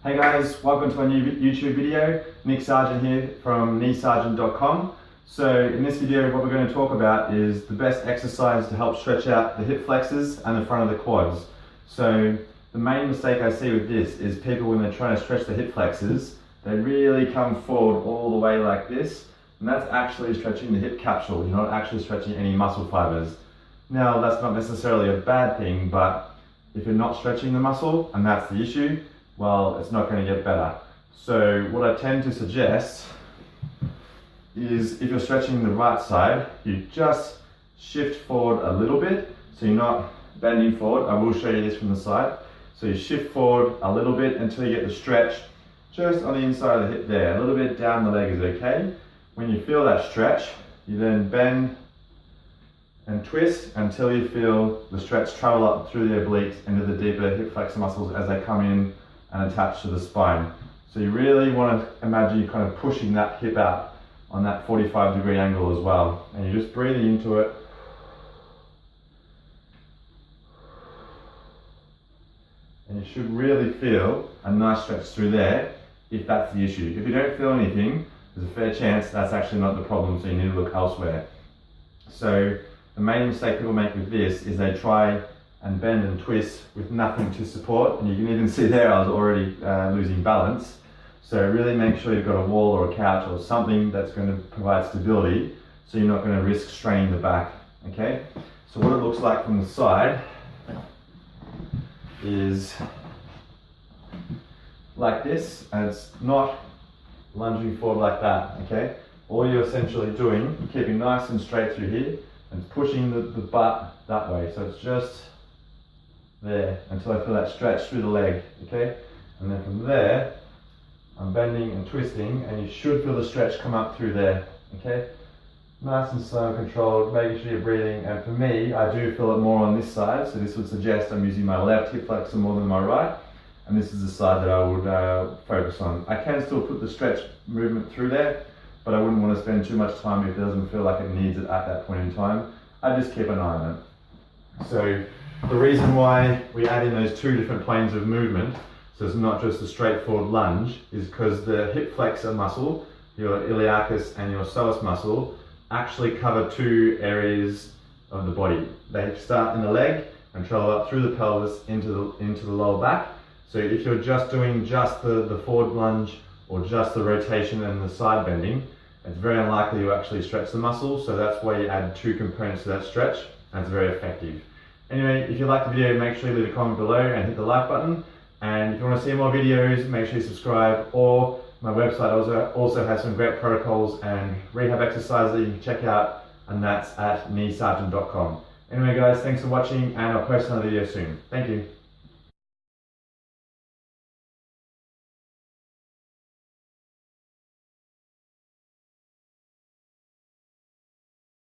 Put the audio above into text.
Hey guys, welcome to a new YouTube video. Nick Sargent here from kneesargent.com. So in this video what we're going to talk about is the best exercise to help stretch out the hip flexors and the front of the quads. So the main mistake I see with this is people when they're trying to stretch the hip flexors, they really come forward all the way like this, and that's actually stretching the hip capsule. You're not actually stretching any muscle fibers. Now that's not necessarily a bad thing, but if you're not stretching the muscle and that's the issue, well, it's not going to get better. So what I tend to suggest is if you're stretching the right side, you just shift forward a little bit, so you're not bending forward. I will show you this from the side. So you shift forward a little bit until you get the stretch just on the inside of the hip there. A little bit down the leg is okay. When you feel that stretch, you then bend and twist until you feel the stretch travel up through the obliques into the deeper hip flexor muscles as they come in and attach to the spine. So you really want to imagine you're kind of pushing that hip out on that 45-degree angle as well. And you're just breathing into it. And you should really feel a nice stretch through there if that's the issue. If you don't feel anything, there's a fair chance that's actually not the problem, so you need to look elsewhere. So the main mistake people make with this is they try and bend and twist with nothing to support, and you can even see there I was already losing balance. So really make sure you've got a wall or a couch or something that's going to provide stability, so you're not going to risk straining the back. Okay, so what it looks like from the side is like this, and it's not lunging forward like that. Okay, all you're essentially doing, keeping nice and straight through here and pushing the butt that way, so it's just there until I feel that stretch through the leg. Okay, and then from there I'm bending and twisting, and you should feel the stretch come up through there. Okay, nice and slow and controlled, making sure you're breathing. And for me, I do feel it more on this side, so this would suggest I'm using my left hip flexor more than my right, and this is the side that I would focus on. I can still put the stretch movement through there, but I wouldn't want to spend too much time if it doesn't feel like it needs it at that point in time. I just keep an eye on it. So the reason why we add in those two different planes of movement, so it's not just a straightforward lunge, is because the hip flexor muscle, your iliacus and your psoas muscle, actually cover two areas of the body. They start in the leg and travel up through the pelvis into the lower back. So if you're just doing just the forward lunge or just the rotation and the side bending, it's very unlikely you actually stretch the muscle. So that's why you add two components to that stretch, and it's very effective. Anyway, if you like the video, make sure you leave a comment below and hit the like button. And if you want to see more videos, make sure you subscribe. Or my website also has some great protocols and rehab exercises that you can check out, and that's at kneesargent.com. Anyway guys, thanks for watching, and I'll post another video soon. Thank you.